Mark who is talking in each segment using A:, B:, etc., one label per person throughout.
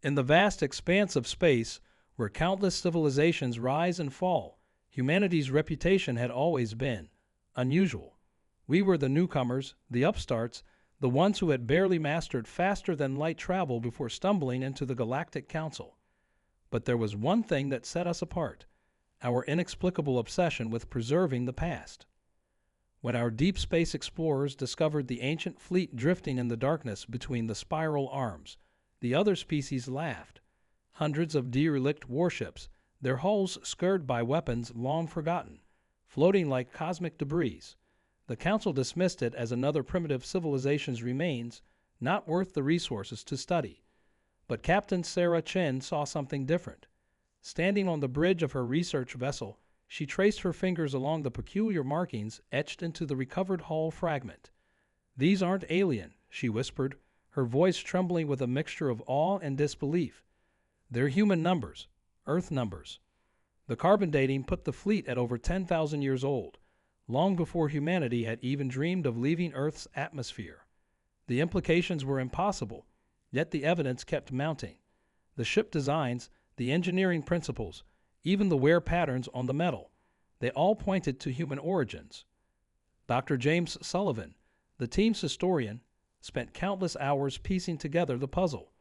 A: In the vast expanse of space, where countless civilizations rise and fall, humanity's reputation had always been unusual. We were the newcomers, the upstarts, the ones who had barely mastered faster than light travel before stumbling into the Galactic Council. But there was one thing that set us apart: our inexplicable obsession with preserving the past. When our deep space explorers discovered the ancient fleet drifting in the darkness between the spiral arms, the other species laughed. Hundreds of derelict warships, their hulls scarred by weapons long forgotten, floating like cosmic debris. The Council dismissed it as another primitive civilization's remains, not worth the resources to study. But Captain Sarah Chen saw something different. Standing on the bridge of her research vessel, she traced her fingers along the peculiar markings etched into the recovered hull fragment. "These aren't alien," she whispered, her voice trembling with a mixture of awe and disbelief. "They're human numbers, Earth numbers." The carbon dating put the fleet at over 10,000 years old, long before humanity had even dreamed of leaving Earth's atmosphere. The implications were impossible, yet the evidence kept mounting. The ship designs, the engineering principles, even the wear patterns on the metal, they all pointed to human origins. Dr. James Sullivan, the team's historian, spent countless hours piecing together the puzzle.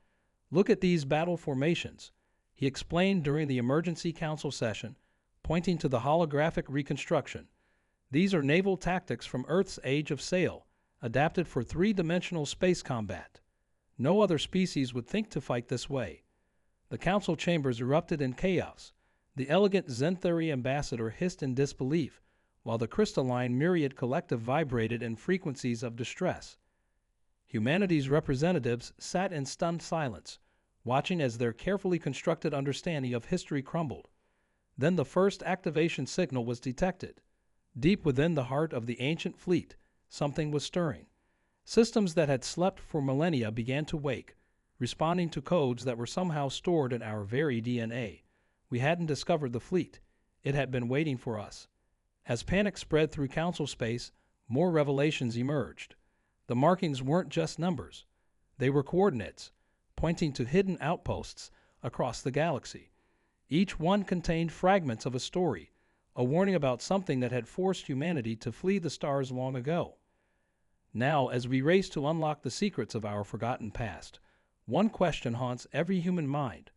A: "Look at these battle formations," he explained during the emergency council session, pointing to the holographic reconstruction. "These are naval tactics from Earth's age of sail, adapted for three-dimensional space combat. No other species would think to fight this way." The council chambers erupted in chaos. The elegant Zenthuri ambassador hissed in disbelief, while the crystalline myriad collective vibrated in frequencies of distress. Humanity's representatives sat in stunned silence, watching as their carefully constructed understanding of history crumbled. Then the first activation signal was detected. Deep within the heart of the ancient fleet, something was stirring. Systems that had slept for millennia began to wake, responding to codes that were somehow stored in our very DNA. We hadn't discovered the fleet. It had been waiting for us. As panic spread through council space, more revelations emerged. The markings weren't just numbers. They were coordinates, pointing to hidden outposts across the galaxy. Each one contained fragments of a story, a warning about something that had forced humanity to flee the stars long ago. Now, as we race to unlock the secrets of our forgotten past, one question haunts every human mind.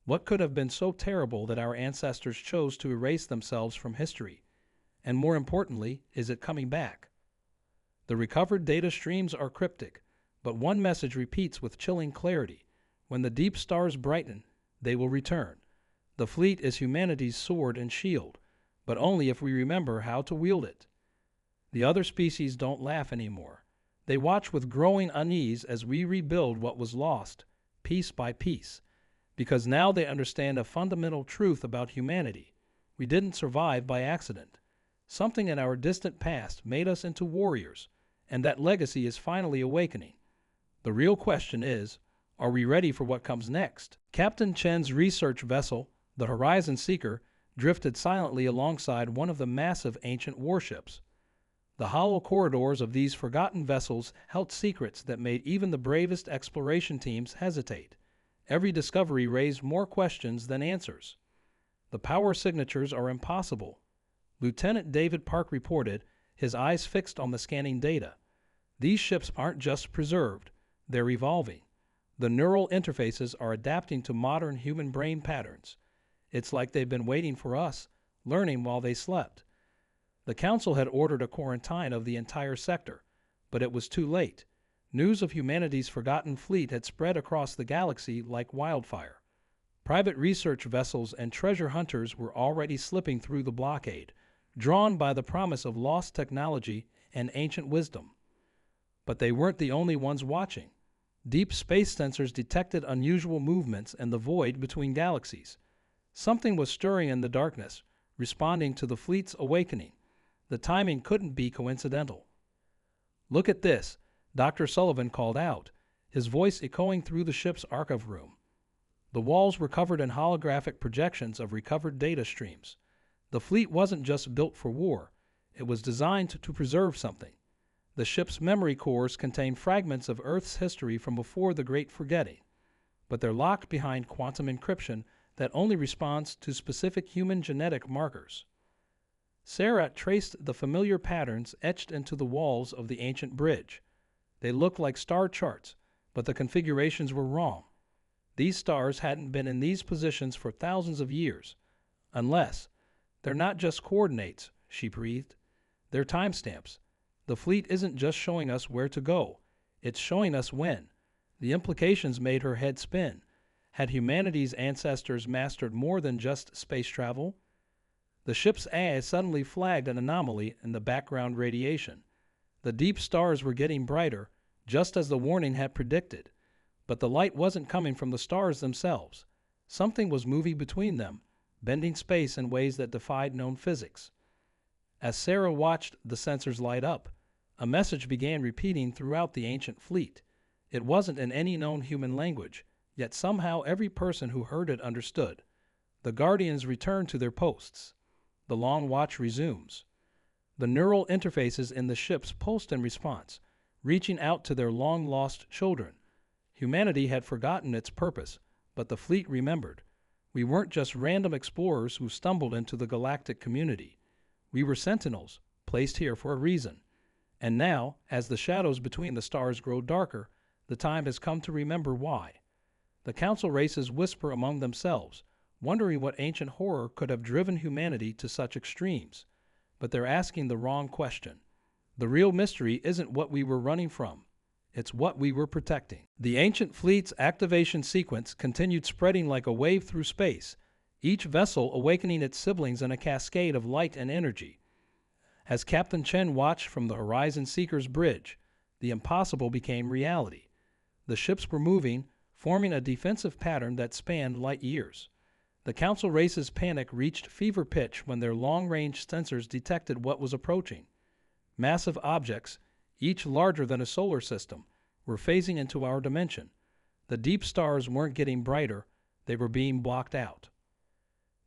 A: What could have been so terrible that our ancestors chose to erase themselves from history? And more importantly, is it coming back? The recovered data streams are cryptic, but one message repeats with chilling clarity: when the deep stars brighten, they will return. The fleet is humanity's sword and shield, but only if we remember how to wield it. The other species don't laugh anymore. They watch with growing unease as we rebuild what was lost, piece by piece, because now they understand a fundamental truth about humanity. We didn't survive by accident. Something in our distant past made us into warriors, and that legacy is finally awakening. The real question is, are we ready for what comes next? Captain Chen's research vessel, the Horizon Seeker, drifted silently alongside one of the massive ancient warships. The hollow corridors of these forgotten vessels held secrets that made even the bravest exploration teams hesitate. Every discovery raised more questions than answers. The power signatures are impossible. Lieutenant David Park reported, his eyes fixed on the scanning data. These ships aren't just preserved, they're evolving. The neural interfaces are adapting to modern human brain patterns. It's like they've been waiting for us, learning while they slept. The Council had ordered a quarantine of the entire sector, but it was too late. News of humanity's forgotten fleet had spread across the galaxy like wildfire. Private research vessels and treasure hunters were already slipping through the blockade, drawn by the promise of lost technology and ancient wisdom. But they weren't the only ones watching. Deep space sensors detected unusual movements in the void between galaxies. Something was stirring in the darkness, responding to the fleet's awakening. The timing couldn't be coincidental. "Look at this," Dr. Sullivan called out, his voice echoing through the ship's archive room. The walls were covered in holographic projections of recovered data streams. The fleet wasn't just built for war. It was designed to preserve something. The ship's memory cores contained fragments of Earth's history from before the Great Forgetting. but they're locked behind quantum encryption that only responds to specific human genetic markers. Sarah traced the familiar patterns etched into the walls of the ancient bridge. They looked like star charts, but the configurations were wrong. These stars hadn't been in these positions for thousands of years. Unless, they're not just coordinates, she breathed. They're timestamps. The fleet isn't just showing us where to go, it's showing us when. The implications made her head spin. Had humanity's ancestors mastered more than just space travel? The ship's eye suddenly flagged an anomaly in the background radiation. The deep stars were getting brighter, just as the warning had predicted. But the light wasn't coming from the stars themselves. Something was moving between them, bending space in ways that defied known physics. As Sarah watched the sensors light up, a message began repeating throughout the ancient fleet. It wasn't in any known human language, yet somehow every person who heard it understood. The Guardians return to their posts. The long watch resumes. The neural interfaces in the ships pulsed in response, reaching out to their long-lost children. Humanity had forgotten its purpose, but the fleet remembered. We weren't just random explorers who stumbled into the galactic community. We were sentinels, placed here for a reason. And now, as the shadows between the stars grow darker, the time has come to remember why. The council races whisper among themselves, wondering what ancient horror could have driven humanity to such extremes. But they're asking the wrong question. The real mystery isn't what we were running from. It's what we were protecting. The ancient fleet's activation sequence continued spreading like a wave through space, each vessel awakening its siblings in a cascade of light and energy. As Captain Chen watched from the Horizon Seeker's bridge, the impossible became reality. The ships were moving, forming a defensive pattern that spanned light years. The council race's panic reached fever pitch when their long-range sensors detected what was approaching. Massive objects, each larger than a solar system, were phasing into our dimension. The deep stars weren't getting brighter, they were being blocked out.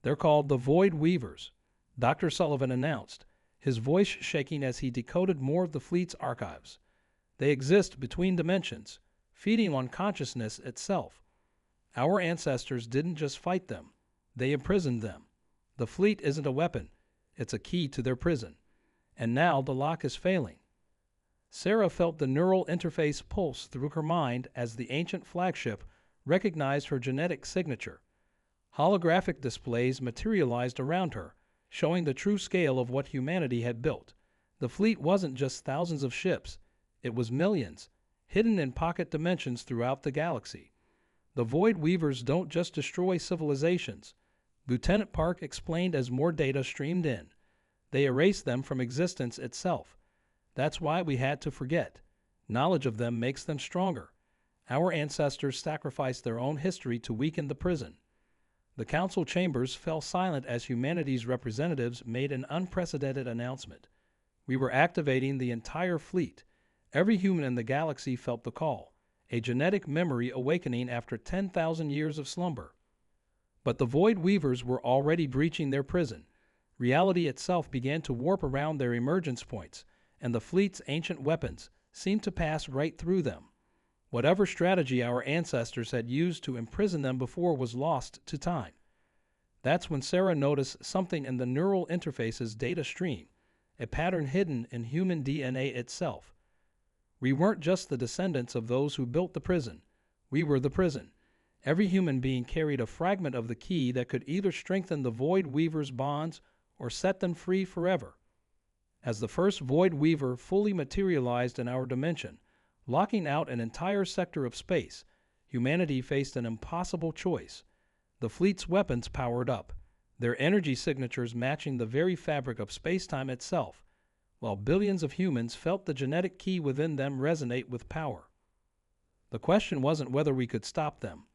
A: They're called the Void Weavers, Dr. Sullivan announced, his voice shaking as he decoded more of the fleet's archives. They exist between dimensions, feeding on consciousness itself. Our ancestors didn't just fight them, they imprisoned them. The fleet isn't a weapon, it's a key to their prison. And now the lock is failing. Sarah felt the neural interface pulse through her mind as the ancient flagship recognized her genetic signature. Holographic displays materialized around her, showing the true scale of what humanity had built. The fleet wasn't just thousands of ships, it was millions, hidden in pocket dimensions throughout the galaxy. The Void Weavers don't just destroy civilizations, Lieutenant Park explained as more data streamed in. They erase them from existence itself. That's why we had to forget. Knowledge of them makes them stronger. Our ancestors sacrificed their own history to weaken the prison. The council chambers fell silent as humanity's representatives made an unprecedented announcement. We were activating the entire fleet. Every human in the galaxy felt the call, a genetic memory awakening after 10,000 years of slumber. But the Void Weavers were already breaching their prison. Reality itself began to warp around their emergence points, and the fleet's ancient weapons seemed to pass right through them. Whatever strategy our ancestors had used to imprison them before was lost to time. That's when Sarah noticed something in the neural interface's data stream, a pattern hidden in human DNA itself. We weren't just the descendants of those who built the prison. We were the prison. Every human being carried a fragment of the key that could either strengthen the Void Weaver's bonds or set them free forever. As the first Void Weaver fully materialized in our dimension, locking out an entire sector of space, humanity faced an impossible choice. The fleet's weapons powered up, their energy signatures matching the very fabric of space-time itself, while billions of humans felt the genetic key within them resonate with power. The question wasn't whether we could stop them.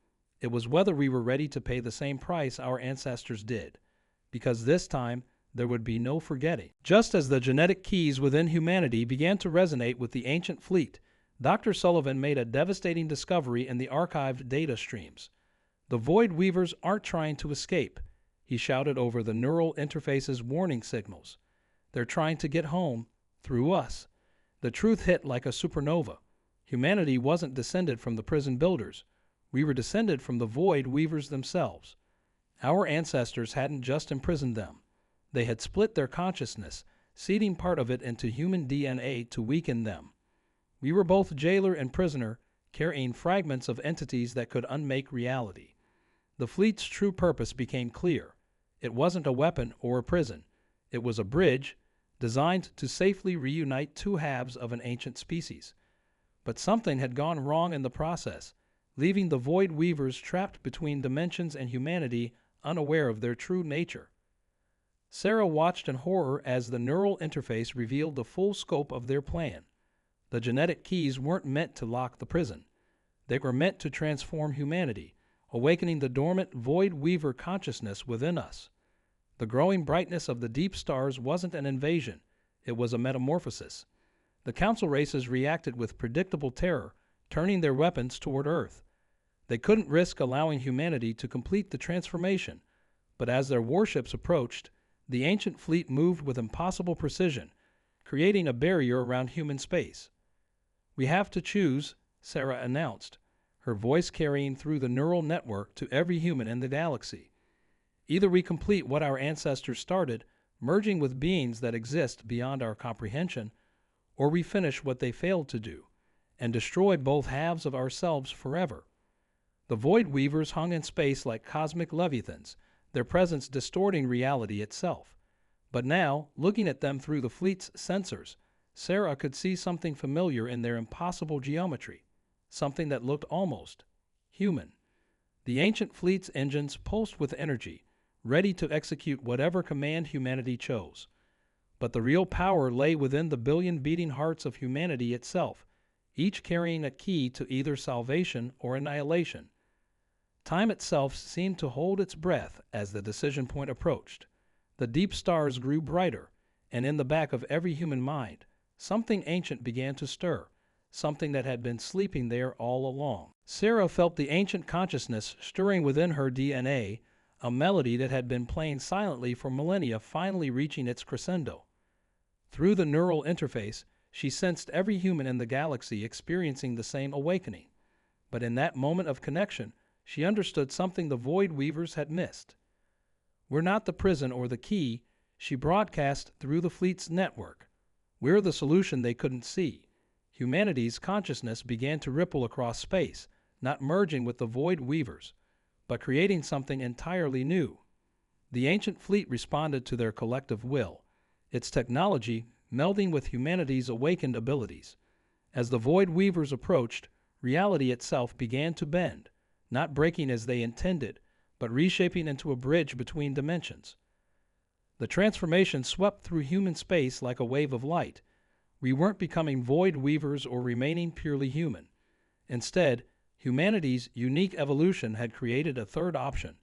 A: It was whether we were ready to pay the same price our ancestors did, because this time there would be no forgetting. Just as the genetic keys within humanity began to resonate with the ancient fleet, Dr. Sullivan made a devastating discovery in the archived data streams. The Void Weavers aren't trying to escape, he shouted over the neural interface's warning signals. They're trying to get home, through us. The truth hit like a supernova. Humanity wasn't descended from the prison builders. We were descended from the Void Weavers themselves. Our ancestors hadn't just imprisoned them. They had split their consciousness, seeding part of it into human DNA to weaken them. We were both jailer and prisoner, carrying fragments of entities that could unmake reality. The fleet's true purpose became clear. It wasn't a weapon or a prison. It was a bridge designed to safely reunite two halves of an ancient species. But something had gone wrong in the process, leaving the Void Weavers trapped between dimensions and humanity, unaware of their true nature. Sarah watched in horror as the neural interface revealed the full scope of their plan. The genetic keys weren't meant to lock the prison. They were meant to transform humanity, awakening the dormant Void Weaver consciousness within us. The growing brightness of the deep stars wasn't an invasion, it was a metamorphosis. The council races reacted with predictable terror, turning their weapons toward Earth. They couldn't risk allowing humanity to complete the transformation, but as their warships approached, the ancient fleet moved with impossible precision, creating a barrier around human space. "We have to choose," Sarah announced, her voice carrying through the neural network to every human in the galaxy. "Either we complete what our ancestors started, merging with beings that exist beyond our comprehension, or we finish what they failed to do, and destroy both halves of ourselves forever." The Void Weavers hung in space like cosmic leviathans, their presence distorting reality itself. But now, looking at them through the fleet's sensors, Sarah could see something familiar in their impossible geometry, something that looked almost human. The ancient fleet's engines pulsed with energy, ready to execute whatever command humanity chose. But the real power lay within the billion beating hearts of humanity itself, each carrying a key to either salvation or annihilation. Time itself seemed to hold its breath as the decision point approached. The deep stars grew brighter, and in the back of every human mind, something ancient began to stir, something that had been sleeping there all along. Sarah felt the ancient consciousness stirring within her DNA, a melody that had been playing silently for millennia finally reaching its crescendo. Through the neural interface, she sensed every human in the galaxy experiencing the same awakening. But in that moment of connection, she understood something the Void Weavers had missed. "We're not the prison or the key," she broadcast through the fleet's network. "We're the solution they couldn't see." Humanity's consciousness began to ripple across space, not merging with the Void Weavers, but creating something entirely new. The ancient fleet responded to their collective will, its technology melding with humanity's awakened abilities. As the Void Weavers approached, reality itself began to bend, not breaking as they intended, but reshaping into a bridge between dimensions. The transformation swept through human space like a wave of light. We weren't becoming Void Weavers or remaining purely human. Instead, humanity's unique evolution had created a third option.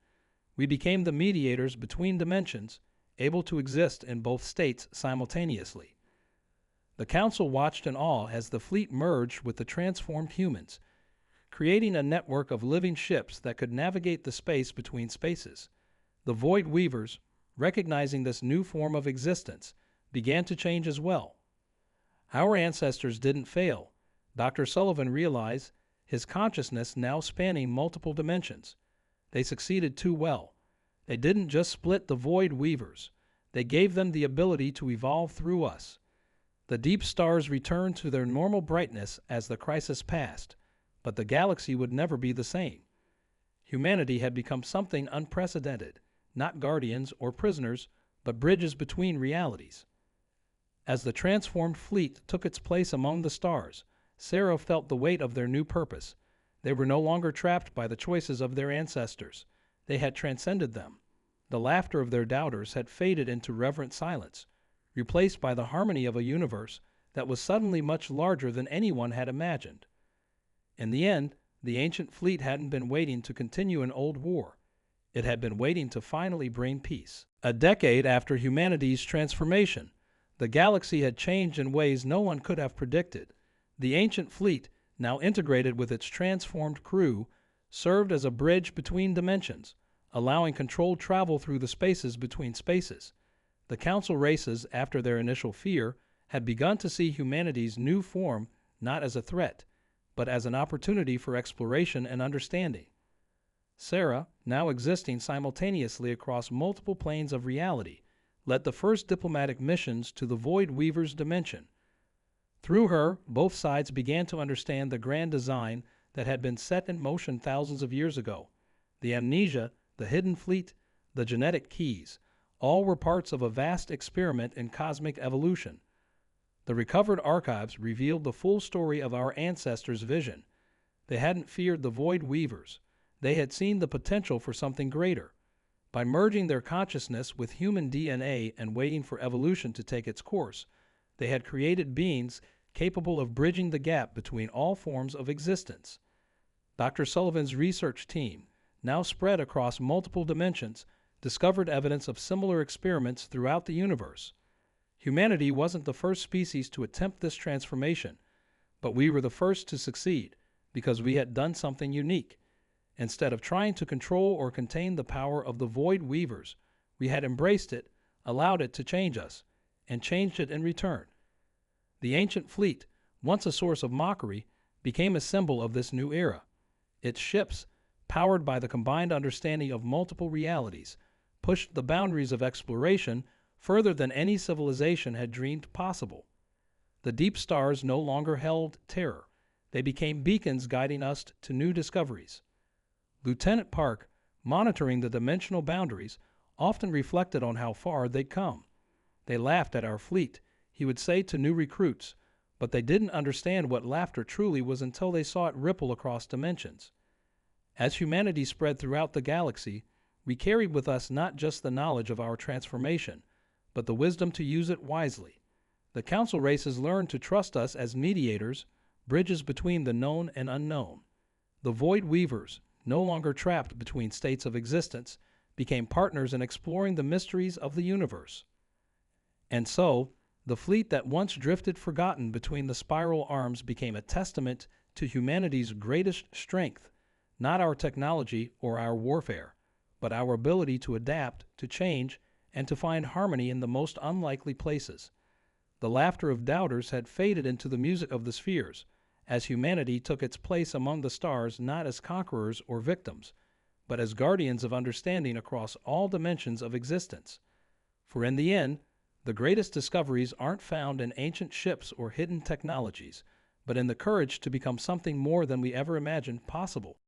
A: We became the mediators between dimensions, able to exist in both states simultaneously. The Council watched in awe as the fleet merged with the transformed humans, creating a network of living ships that could navigate the space between spaces. The Void Weavers, recognizing this new form of existence, began to change as well. Our ancestors didn't fail, Dr. Sullivan realized, his consciousness now spanning multiple dimensions. They succeeded too well. They didn't just split the Void Weavers. They gave them the ability to evolve through us. The deep stars returned to their normal brightness as the crisis passed, but the galaxy would never be the same. Humanity had become something unprecedented, not guardians or prisoners, but bridges between realities. As the transformed fleet took its place among the stars, Sarah felt the weight of their new purpose. They were no longer trapped by the choices of their ancestors. They had transcended them. The laughter of their doubters had faded into reverent silence, replaced by the harmony of a universe that was suddenly much larger than anyone had imagined. In the end, the ancient fleet hadn't been waiting to continue an old war. It had been waiting to finally bring peace. A decade after humanity's transformation, the galaxy had changed in ways no one could have predicted. The ancient fleet, now integrated with its transformed crew, served as a bridge between dimensions, allowing controlled travel through the spaces between spaces. The Council races, after their initial fear, had begun to see humanity's new form not as a threat, but as an opportunity for exploration and understanding. Sarah, now existing simultaneously across multiple planes of reality, led the first diplomatic missions to the Void Weaver's dimension. Through her, both sides began to understand the grand design that had been set in motion thousands of years ago. The amnesia, the hidden fleet, the genetic keys, all were parts of a vast experiment in cosmic evolution. The recovered archives revealed the full story of our ancestors' vision. They hadn't feared the Void Weavers. They had seen the potential for something greater. By merging their consciousness with human DNA and waiting for evolution to take its course, they had created beings capable of bridging the gap between all forms of existence. Dr. Sullivan's research team, now spread across multiple dimensions, discovered evidence of similar experiments throughout the universe. Humanity wasn't the first species to attempt this transformation, but we were the first to succeed because we had done something unique. Instead of trying to control or contain the power of the Void Weavers, we had embraced it, allowed it to change us, and changed it in return. The ancient fleet, once a source of mockery, became a symbol of this new era. Its ships, powered by the combined understanding of multiple realities, pushed the boundaries of exploration further than any civilization had dreamed possible. The deep stars no longer held terror. They became beacons guiding us to new discoveries. Lieutenant Park, monitoring the dimensional boundaries, often reflected on how far they'd come. They laughed at our fleet, he would say to new recruits, but they didn't understand what laughter truly was until they saw it ripple across dimensions. As humanity spread throughout the galaxy, we carried with us not just the knowledge of our transformation, but the wisdom to use it wisely. The council races learned to trust us as mediators, bridges between the known and unknown. The Void Weavers, no longer trapped between states of existence, became partners in exploring the mysteries of the universe. And so, the fleet that once drifted forgotten between the spiral arms became a testament to humanity's greatest strength, not our technology or our warfare, but our ability to adapt, to change, and to find harmony in the most unlikely places. The laughter of doubters had faded into the music of the spheres, as humanity took its place among the stars not as conquerors or victims, but as guardians of understanding across all dimensions of existence. For in the end, the greatest discoveries aren't found in ancient ships or hidden technologies, but in the courage to become something more than we ever imagined possible.